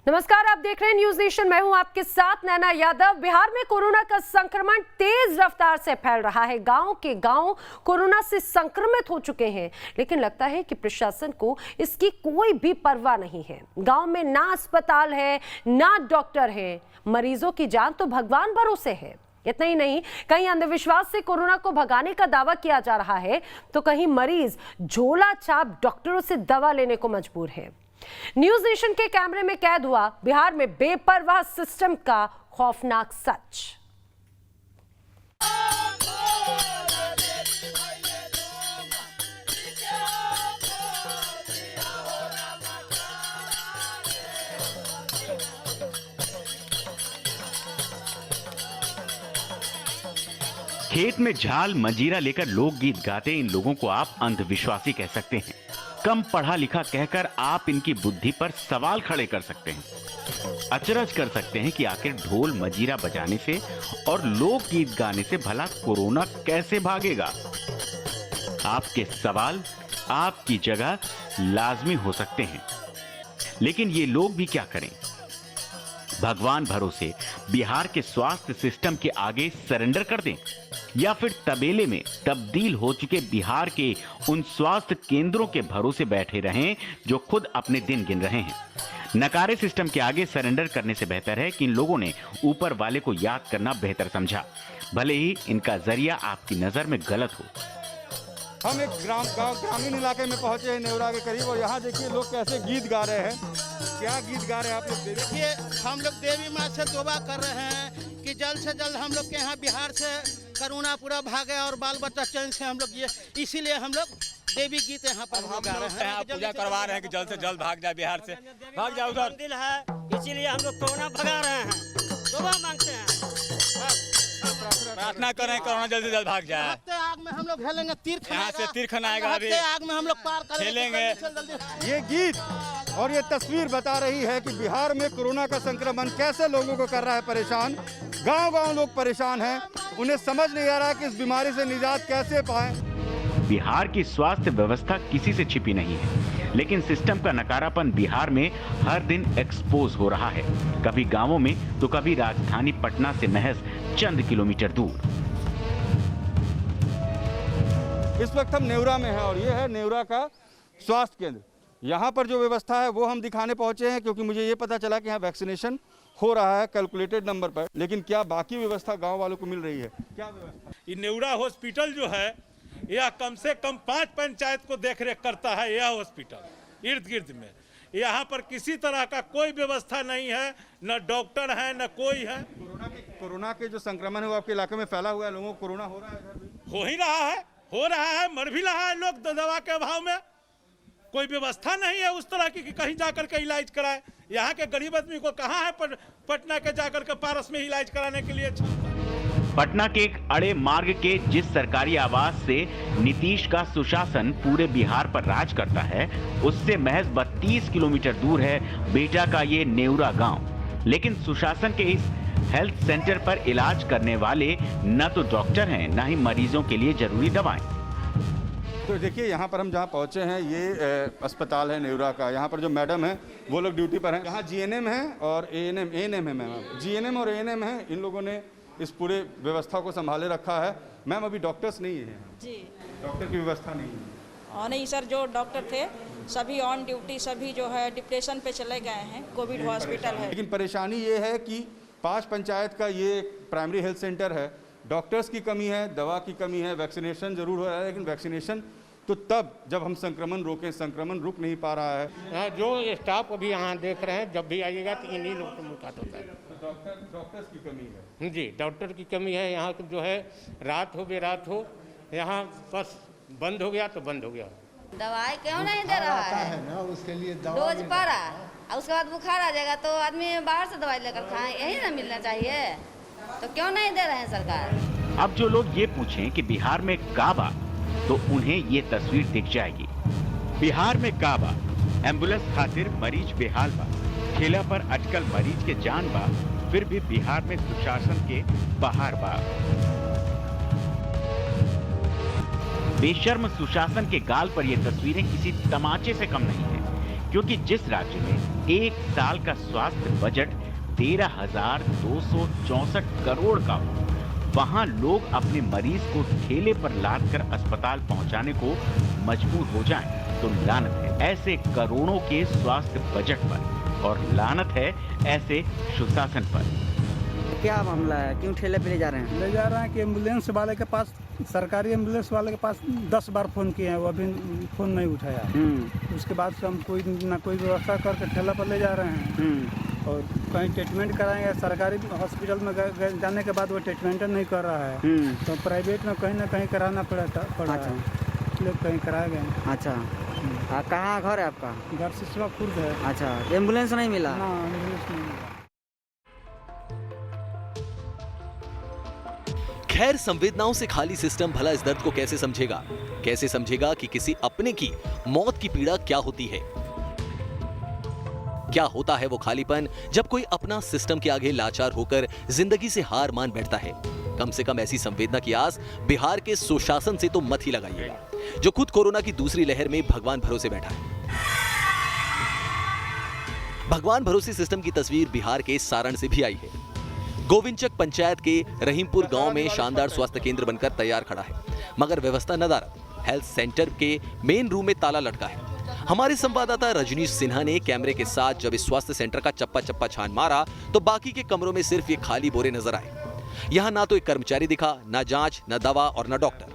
नमस्कार, आप देख रहे हैं न्यूज नेशन। मैं हूं आपके साथ नैना यादव। बिहार में कोरोना का संक्रमण तेज रफ्तार से फैल रहा है। गांव के गांव कोरोना से संक्रमित हो चुके हैं, लेकिन लगता है कि प्रशासन को इसकी कोई भी परवाह नहीं है। गांव में ना अस्पताल है, ना डॉक्टर है। मरीजों की जान तो भगवान भरोसे है। इतना ही नहीं, कहीं अंधविश्वास से कोरोना को भगाने का दावा किया जा रहा है, तो कहीं मरीज झोला छाप डॉक्टरों से दवा लेने को मजबूर है। न्यूज नेशन के कैमरे में कैद हुआ बिहार में बेपरवाह सिस्टम का खौफनाक सच। खेत में झाल मंजीरा लेकर लोकगीत गाते इन लोगों को आप अंधविश्वासी कह सकते हैं। कम पढ़ा लिखा कहकर आप इनकी बुद्धि पर सवाल खड़े कर सकते हैं। अचरज कर सकते हैं कि आखिर ढोल मजीरा बजाने से और लोकगीत गाने से भला कोरोना कैसे भागेगा। आपके सवाल आपकी जगह लाजमी हो सकते हैं, लेकिन ये लोग भी क्या करें। भगवान भरोसे बिहार के स्वास्थ्य सिस्टम के आगे सरेंडर कर दें, या फिर तबेले में तब्दील हो चुके बिहार के उन स्वास्थ्य केंद्रों के भरोसे बैठे रहें जो खुद अपने दिन गिन रहे हैं। नकारे सिस्टम के आगे सरेंडर करने से बेहतर है कि इन लोगों ने ऊपर वाले को याद करना बेहतर समझा, भले ही इनका जरिया आपकी नजर में गलत हो। हम एक ग्रामीण इलाके में पहुंचे हैं, नेवरा के करीब, और यहाँ देखिए लोग कैसे गीत गा रहे हैं। क्या गीत गा रहे हैं आप लोग? देखिए, हम लोग देवी माँ से दुआ कर रहे हैं कि जल्द से जल्द हम लोग के यहाँ बिहार से कोरोना पूरा भागे और बाल बच्चा चैन से हम लोग ये, इसीलिए हम लोग देवी गीत यहाँ पर गा रहे हैं। पूजा करवा रहे हैं कि जल्द से जल्द भाग जाए बिहार से, भाग जाए उधर। दिल है, इसीलिए हम लोग कोरोना भगा रहे हैं, दुआ मांगते हैं, प्रार्थना करें कोरोना जल्द से जल्द भाग जाए। हफ्ते आग में हम लोग खेलेंगे, तीर यहाँ से तीर खनाएगा, हफ्ते आग में हम लोग पार खेलेंगे। ये गीत और ये तस्वीर बता रही है कि बिहार में कोरोना का संक्रमण कैसे लोगों को कर रहा है परेशान। गांव-गांव लोग परेशान हैं, उन्हें समझ नहीं आ रहा कि इस बीमारी से निजात कैसे पाएं। बिहार की स्वास्थ्य व्यवस्था किसी से छिपी नहीं है, लेकिन सिस्टम का नकारापन बिहार में हर दिन एक्सपोज हो रहा है, कभी गांवों में तो कभी राजधानी पटना से महज चंद किलोमीटर दूर। इस वक्त हम नेवरा में हैं और ये है नेवरा का स्वास्थ्य केंद्र। यहाँ पर जो व्यवस्था है वो हम दिखाने पहुंचे हैं, क्योंकि मुझे ये पता चला कि यहाँ वैक्सीनेशन हो रहा है कैलकुलेटेड नंबर पर, लेकिन क्या बाकी व्यवस्था गांव वालों को मिल रही है? क्या व्यवस्था? ये नेवरा हॉस्पिटल जो है यह कम से कम 5 पंचायत को देखरेख करता है। यह हॉस्पिटल इर्द गिर्द में यहाँ पर किसी तरह का कोई व्यवस्था नहीं है, न डॉक्टर है न कोई है। कोरोना के जो संक्रमण है वो आपके इलाके में फैला हुआ है, लोगों को कोरोना हो रहा है इधर भी? हो ही रहा है, हो रहा है, मर भी रहा है लोग दवा के अभाव में। कोई व्यवस्था नहीं है उस तरह की कि कहीं जाकर के इलाज कराए। यहाँ के गरीब आदमी को कहाँ है पटना के जाकर के पारस में इलाज कराने के लिए क्षमता। पटना के एक अड़े मार्ग के जिस सरकारी आवास से नीतीश का सुशासन पूरे बिहार पर राज करता है, उससे महज 32 किलोमीटर दूर है बेटा का ये नेवरा गांव। लेकिन सुशासन के इस हेल्थ सेंटर पर इलाज करने वाले न तो डॉक्टर हैं, न ही मरीजों के लिए जरूरी दवाएं। तो देखिए, यहाँ पर हम जहाँ पहुँचे हैं ये अस्पताल है नेवरा का। यहाँ पर जो मैडम है वो लोग ड्यूटी पर हैं। यहाँ जीएनएम है और एएनएम है मैम। जीएनएम और एएनएम है, इन लोगों ने इस पूरे व्यवस्था को संभाले रखा है। मैम अभी डॉक्टर्स नहीं है जी, डॉक्टर की व्यवस्था नहीं है। और नहीं सर, जो डॉक्टर थे सभी ऑन ड्यूटी, सभी जो है डिप्रेशन पे चले गए हैं। कोविड हॉस्पिटल है, लेकिन परेशानी ये है कि 5 पंचायत का ये प्राइमरी हेल्थ सेंटर है, डॉक्टर्स की कमी है, दवा की कमी है, वैक्सीनेशन जरूर हो रहा है, लेकिन वैक्सीनेशन तो तब जब हम संक्रमण रोकें, संक्रमण रुक नहीं पा रहा है। जो स्टाफ अभी यहाँ देख रहे हैं, जब भी आइएगा तो इन्हीं लोग से मुलाकात होता है। डॉक्टर्स की कमी है जी, डॉक्टर की कमी है। यहाँ जो है रात हो बेरात हो, यहाँ बस बंद हो गया तो बंद हो गया। दवाई क्यों नहीं दे रहा है ना, उसके लिए डोज पड़ा और उसके बाद बुखार आ जाएगा तो आदमी बाहर से दवाई लेकर खाएं, यही ना मिलना चाहिए। तो क्यों नहीं दे रहे हैं सरकार? अब जो लोग ये पूछें कि बिहार में काबा, तो उन्हें ये तस्वीर दिख जाएगी। बिहार में काबा, एम्बुलेंस खातिर मरीज बेहाल बा, ठेला पर अटकल मरीज के जान बा, फिर भी बिहार में सुशासन के बहार बा। बेशर्म सुशासन के गाल पर ये तस्वीरें किसी तमाचे से कम नहीं है, क्योंकि जिस राज्य में एक साल का स्वास्थ्य बजट 13,264 करोड़ का हो, वहां लोग अपने मरीज को ठेले पर लाद कर अस्पताल पहुंचाने को मजबूर हो जाएं, तो लानत है ऐसे करोड़ों के स्वास्थ्य बजट पर और लानत है ऐसे सुशासन पर। क्या मामला है, क्यों ठेले पे ले जा रहे हैं? ले जा रहे हैं कि एम्बुलेंस वाले के पास, सरकारी एम्बुलेंस वाले के पास 10 बार फ़ोन किए हैं, वो अभी फ़ोन नहीं उठाया। उसके बाद से हम कोई ना कोई व्यवस्था करके ठेला पर ले जा रहे हैं और कहीं ट्रीटमेंट कराएंगे। सरकारी हॉस्पिटल में जाने के बाद वो ट्रीटमेंट नहीं कर रहा है, तो प्राइवेट में कहीं ना कहीं कराना पड़ा है, लोग कहीं कराए गए। अच्छा, कहाँ घर है आपका? घर सिसवा खुर्द है। अच्छा, एम्बुलेंस नहीं मिला? ना, एम्बुलेंस नहीं मिला। खैर, संवेदनाओं से खाली सिस्टम भला इस दर्द को कैसे समझेगा? कैसे समझेगा कि किसी अपने की मौत की पीड़ा क्या होती है? क्या होता है वो खालीपन जब कोई अपना सिस्टम के आगे लाचार होकर जिंदगी से हार मान बैठता है? कम से कम ऐसी संवेदना की आस बिहार के सुशासन से तो मत ही लगाइएगा, जो खुद कोरोना की दूसरी लहर में भगवान भरोसे बैठा है। भगवान भरोसे सिस्टम की तस्वीर बिहार के सारण से भी आई है। गोविंदचक पंचायत के रहीमपुर गांव में शानदार स्वास्थ्य केंद्र बनकर तैयार खड़ा है, मगर व्यवस्था नदारद। हेल्थ सेंटर के मेन रूम में ताला लटका है। हमारे संवाददाता रजनीश सिन्हा ने कैमरे के साथ जब इस स्वास्थ्य सेंटर का चप्पा चप्पा छान मारा तो बाकी के कमरों में सिर्फ ये खाली बोरे नजर आए। यहाँ ना तो एक कर्मचारी दिखा, ना जांच, ना दवा और ना डॉक्टर।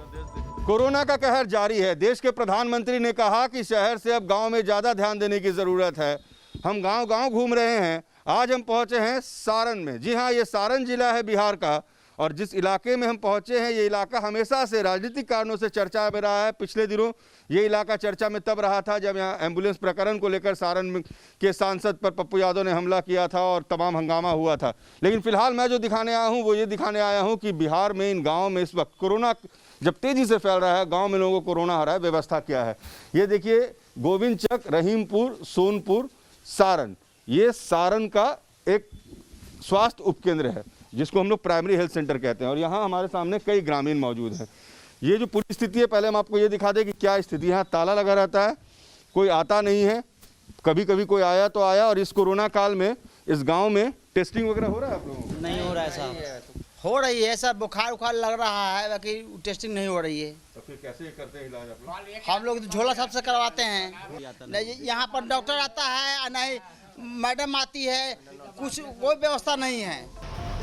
कोरोना का कहर जारी है। देश के प्रधानमंत्री ने कहा कि शहर से अब गांव में ज़्यादा ध्यान देने की ज़रूरत है। हम गांव-गांव घूम रहे हैं। आज हम पहुंचे हैं सारण में। जी हां, ये सारण जिला है बिहार का, और जिस इलाके में हम पहुंचे हैं ये इलाका हमेशा से राजनीतिक कारणों से चर्चा में रहा है। पिछले दिनों ये इलाका चर्चा में तब रहा था जब यहाँ एम्बुलेंस प्रकरण को लेकर सारण के सांसद पर पप्पू यादव ने हमला किया था और तमाम हंगामा हुआ था। लेकिन फिलहाल मैं जो दिखाने आया हूँ वो ये दिखाने आया हूँ कि बिहार में इन गाँव में इस वक्त कोरोना जब तेज़ी से फैल रहा है, गाँव में लोगों को कोरोना हो रहा है, व्यवस्था क्या है ये देखिए। गोविंदचक, रहीमपुर, सोनपुर, सारण, ये सारण का एक स्वास्थ्य उपकेंद्र है जिसको हम लोग प्राइमरी हेल्थ सेंटर कहते हैं, और यहाँ हमारे सामने कई ग्रामीण मौजूद हैं। ये जो पूरी स्थिति है, पहले हम आपको ये दिखा दें कि क्या स्थिति है। यहाँ ताला लगा रहता है, कोई आता नहीं है, कभी कभी कोई आया तो आया। और इस कोरोना काल में इस गांव में टेस्टिंग वगैरह हो रहा है आप लोगों को? नहीं हो रहा है साहब। हो रही है सर, बुखार उखार लग रहा है, बाकी टेस्टिंग नहीं हो रही है। तो फिर कैसे करते हैं इलाज आप लोग? हम लोग झोला सबसे करवाते हैं। नहीं, यहाँ पर डॉक्टर आता है, नहीं मैडम आती है, कुछ कोई व्यवस्था नहीं है।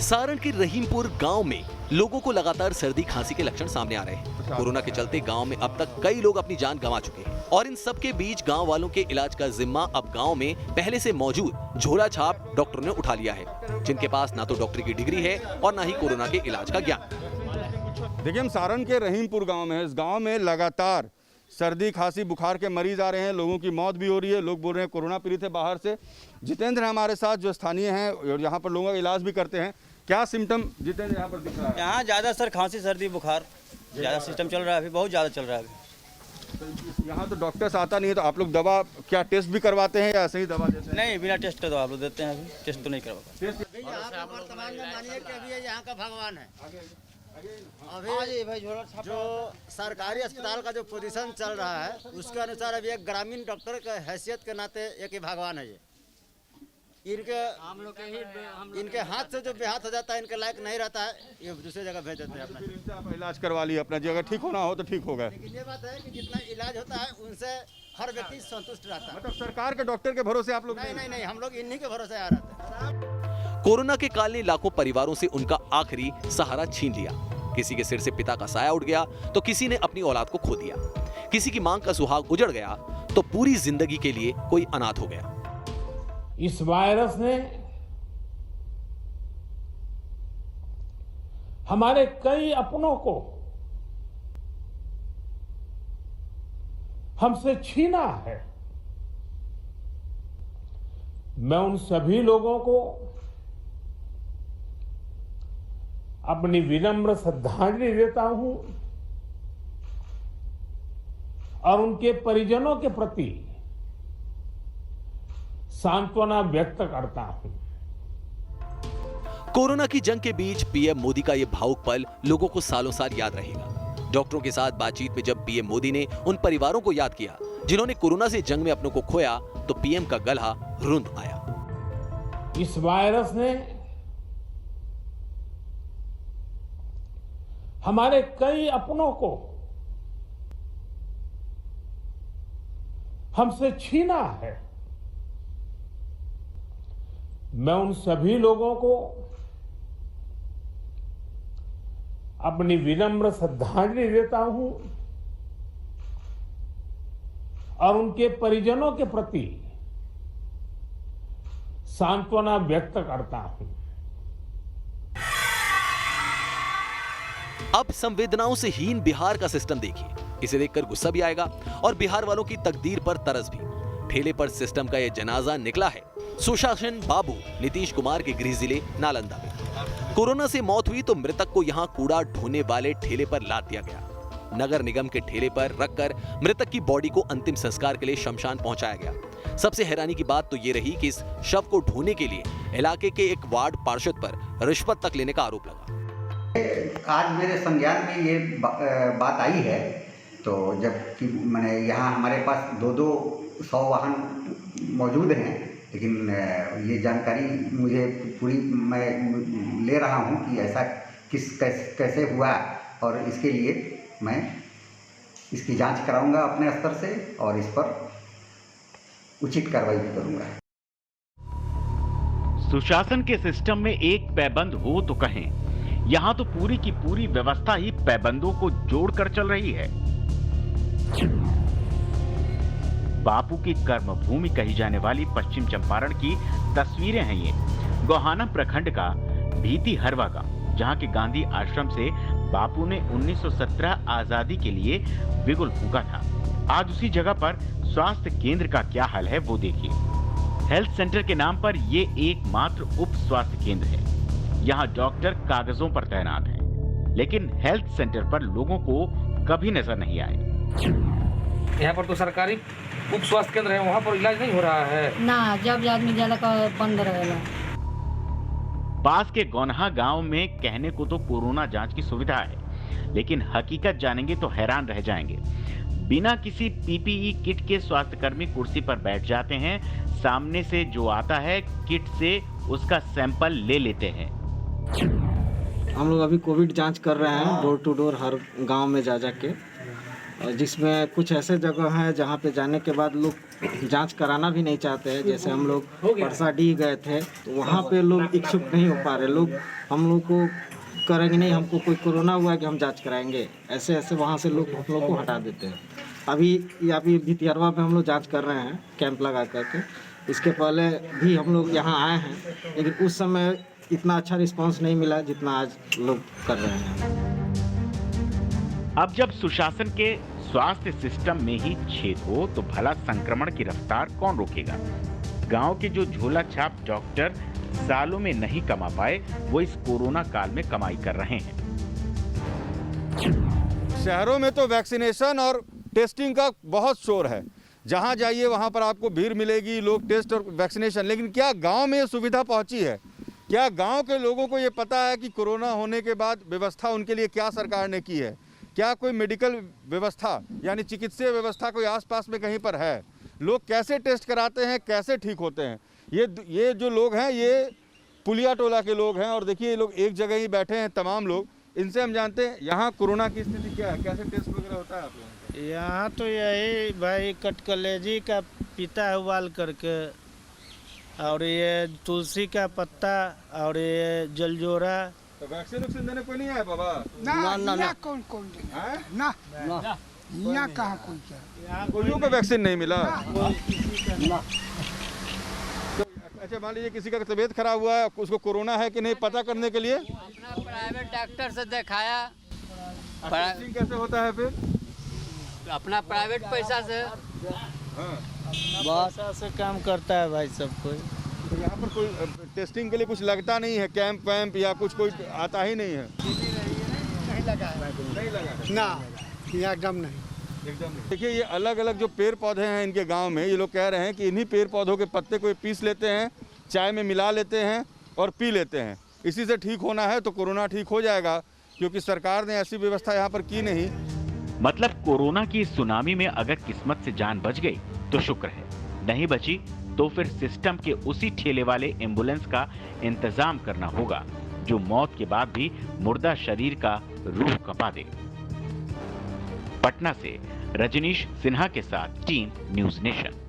सारण के रहीमपुर गांव में लोगों को लगातार सर्दी खांसी के लक्षण सामने आ रहे हैं। कोरोना के चलते गांव में अब तक कई लोग अपनी जान गंवा चुके हैं, और इन सब के बीच गांव वालों के इलाज का जिम्मा अब गांव में पहले से मौजूद झोला छाप डॉक्टरों ने उठा लिया है, जिनके पास ना तो डॉक्टर की डिग्री है और ना ही कोरोना के इलाज का ज्ञान। देखिए, हम सारण के रहीमपुर गाँव में, इस गाँव में लगातार सर्दी खांसी बुखार के मरीज आ रहे हैं, लोगों की मौत भी हो रही है। लोग बोल रहे हैं कोरोना पीड़ित है बाहर से। जितेंद्र हमारे साथ जो स्थानीय हैं और यहाँ पर लोगों का इलाज भी करते हैं। क्या सिम्टम जितेंद्र यहाँ पर दिख रहा है? यहाँ ज़्यादा सर खांसी सर्दी बुखार ज़्यादा सिस्टम चल रहा है, अभी बहुत ज़्यादा चल रहा है। तो यहाँ तो डॉक्टर्स आता नहीं है, तो आप लोग दवा क्या टेस्ट भी करवाते हैं या ऐसे ही दवा देते हैं? नहीं, बिना टेस्ट के तो आप लोग देते हैं, अभी टेस्ट तो नहीं करवाते। यहाँ का भगवान है अभी भाई जो सरकारी अस्पताल का जो पोजीशन चल रहा है उसके अनुसार अभी एक ग्रामीण डॉक्टर के हैसियत के नाते एक ही भगवान है। ये इनके हाथ से जो बेहाथ हो जाता है, इनके लायक नहीं रहता है, ये दूसरी जगह भेज देते हैं। अपना आप इलाज करवा लिया अपना, जगह ठीक होना हो तो ठीक होगा। लेकिन ये बात है कि जितना इलाज होता है उनसे हर व्यक्ति संतुष्ट रहता है। मतलब सरकार के डॉक्टर के भरोसे आप लोग? नहीं, हम लोग इन्हीं के भरोसे आ रहते हैं। कोरोना के काल ने लाखों परिवारों से उनका आखिरी सहारा छीन लिया। किसी के सिर से पिता का साया उठ गया तो किसी ने अपनी औलाद को खो दिया। किसी की मांग का सुहाग उजड़ गया तो पूरी जिंदगी के लिए कोई अनाथ हो गया। इस वायरस ने हमारे कई अपनों को हमसे छीना है। मैं उन सभी लोगों को अपनी विनम्र श्रद्धांजलि देता हूं और उनके परिजनों के प्रति सांत्वना व्यक्त करता हूं। कोरोना की जंग के बीच पीएम मोदी का यह भावुक पल लोगों को सालों साल याद रहेगा। डॉक्टरों के साथ बातचीत में जब पीएम मोदी ने उन परिवारों को याद किया जिन्होंने कोरोना से जंग में अपनों को खोया, तो पीएम का गला रुंध आया। इस वायरस ने हमारे कई अपनों को हमसे छीना है। मैं उन सभी लोगों को अपनी विनम्र श्रद्धांजलि देता हूं और उनके परिजनों के प्रति सांत्वना व्यक्त करता हूं। अब संवेदनाओं से हीन बिहार का सिस्टम देखिए। इसे देखकर गुस्सा भी आएगा और बिहार वालों की तकदीर पर तरस भी। ठेले पर सिस्टम का यह जनाजा निकला है सुशासन बाबू नीतीश कुमार के गृह जिले नालंदा में। कोरोना से मौत हुई तो मृतक को यहां कूड़ा ढोने वाले ठेले पर लाद दिया गया। नगर निगम के ठेले पर रखकर मृतक की बॉडी को अंतिम संस्कार के लिए शमशान पहुंचाया गया। सबसे हैरानी की बात तो ये रही कि इस शव को ढोने के लिए इलाके के एक वार्ड पार्षद पर रिश्वत तक लेने का आरोप लगा। आज मेरे संज्ञान में ये बात आई है, तो जबकि मैंने यहाँ हमारे पास 200 वाहन मौजूद हैं, लेकिन ये जानकारी मुझे पूरी मैं ले रहा हूँ कि ऐसा कैसे हुआ, और इसके लिए मैं इसकी जांच कराऊंगा अपने स्तर से और इस पर उचित कार्रवाई भी करूंगा। सुशासन के सिस्टम में एक पैबंद हो तो कहें, यहां तो पूरी की पूरी व्यवस्था ही पैबंदों को जोड़कर चल रही है। बापू की कर्मभूमि कही जाने वाली पश्चिम चंपारण की तस्वीरें हैं ये। गोहाना प्रखंड का भीती हरवा गांव, जहां के गांधी आश्रम से बापू ने 1917 आजादी के लिए बिगुल फूंका था। आज उसी जगह पर स्वास्थ्य केंद्र का क्या हाल है वो देखिए। हेल्थ सेंटर के नाम पर ये एकमात्र उप स्वास्थ्य केंद्र है। यहाँ डॉक्टर कागजों पर तैनात हैं, लेकिन हेल्थ सेंटर पर लोगों को कभी नजर नहीं आए। यहाँ पर तो सरकारी उप स्वास्थ्य केंद्र है, वहाँ पर इलाज नहीं हो रहा है ना, जब आदमी ज्यादा बंद रहेगा। पास के गौनहा गांव में कहने को तो कोरोना जांच की सुविधा है, लेकिन हकीकत जानेंगे तो हैरान रह जाएंगे। बिना किसी पीपीई किट के स्वास्थ्यकर्मी कुर्सी पर बैठ जाते हैं, सामने से जो आता है किट से उसका सैंपल ले लेते हैं। हम लोग अभी कोविड जांच कर रहे हैं डोर टू डोर हर गांव में जा के, जिसमें कुछ ऐसे जगह हैं जहां पे जाने के बाद लोग जांच कराना भी नहीं चाहते हैं। जैसे हम लोग परसाडीह गए थे तो वहां पे लोग इच्छुक नहीं हो पा रहे। लोग हम लोग को करेंगे नहीं, हमको कोई कोरोना हुआ है कि हम जांच कराएंगे, ऐसे ऐसे वहां से लोग हम लोग को हटा देते हैं। अभी भितिहरवा में हम लोग जाँच कर रहे हैं कैंप लगा करके। इसके पहले भी हम लोग यहाँ आए हैं, लेकिन उस समय इतना अच्छा रिस्पांस नहीं मिला जितना आज लोग कर रहे हैं। अब जब सुशासन के स्वास्थ्य सिस्टम में ही छेद हो तो भला संक्रमण की रफ्तार कौन रोकेगा। गांव के जो झोला छाप डॉक्टर सालों में नहीं कमा पाए, वो इस कोरोना काल में कमाई कर रहे हैं। शहरों में तो वैक्सीनेशन और टेस्टिंग का बहुत शोर है, जहां जाइए वहां पर आपको भीड़ मिलेगी, लोग टेस्ट और वैक्सीनेशन। लेकिन क्या गांव में ये सुविधा पहुंची है? क्या गांव के लोगों को ये पता है कि कोरोना होने के बाद व्यवस्था उनके लिए क्या सरकार ने की है? क्या कोई मेडिकल व्यवस्था यानी चिकित्सीय व्यवस्था कोई आसपास में कहीं पर है? लोग कैसे टेस्ट कराते हैं, कैसे ठीक होते हैं? ये जो लोग हैं ये पुलिया टोला के लोग हैं, और देखिए ये लोग एक जगह ही बैठे हैं तमाम लोग। इनसे हम जानते हैं यहाँ कोरोना की स्थिति क्या है, कैसे टेस्ट वगैरह होता है आप लोगों का? यहाँ तो यही भाई कटकलेजी का पीता है उबाल करके, और ये तुलसी का पत्ता, और ये जलजोरा। तो वैक्सीन देने कोई नहीं आया बाबा? ना कौन ना यहाँ कहाँ कोई क्या, कोई को वैक्सीन नहीं मिला। अच्छा मान लीजिए किसी का तबीयत खराब हुआ है, उसको कोरोना है कि नहीं पता करने के लिए अपना प्राइवेट डॉक्टर से दिखाया। टेस्टिंग कैसे होता है फिर? अपना प्राइवेट पैसा से पैसा से काम करता है भाई सब कोई। तो यहाँ पर कोई टेस्टिंग के लिए कुछ लगता नहीं है, कैंप वैम्प या कुछ कोई आता ही नहीं है? नहीं लगा ना, यहाँ एकदम नहीं। देखिए ये अलग अलग जो पेड़ पौधे हैं इनके गांव में, ये लोग कह रहे हैं कि इन्हीं पेड़ पौधों के पत्ते को पीस लेते हैं, चाय में मिला लेते हैं और पी लेते हैं। इसी से ठीक होना है तो कोरोना ठीक हो जाएगा। क्योंकि सरकार ने ऐसी व्यवस्था यहाँ पर की नहीं। मतलब कोरोना की इस सुनामी में अगर किस्मत से जान बच गई तो शुक्र है, नहीं बची तो फिर सिस्टम के उसी ठेले वाले एम्बुलेंस का इंतजाम करना होगा जो मौत के बाद भी मुर्दा शरीर का रूह कपा दे। पटना से रजनीश सिन्हा के साथ टीम न्यूज़ नेशन।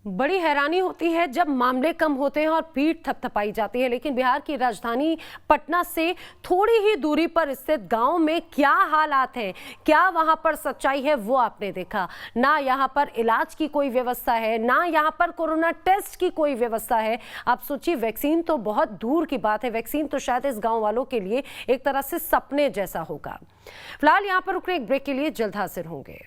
बड़ी हैरानी होती है जब मामले कम होते हैं और पीठ थपथपाई जाती है, लेकिन बिहार की राजधानी पटना से थोड़ी ही दूरी पर स्थित गांव में क्या हालात हैं, क्या वहां पर सच्चाई है, वो आपने देखा। ना यहां पर इलाज की कोई व्यवस्था है, ना यहां पर कोरोना टेस्ट की कोई व्यवस्था है। आप सोचिए, वैक्सीन तो बहुत दूर की बात है, वैक्सीन तो शायद इस गाँव वालों के लिए एक तरह से सपने जैसा होगा। फिलहाल यहाँ पर रुकने एक ब्रेक के लिए जल्द हाजिर होंगे।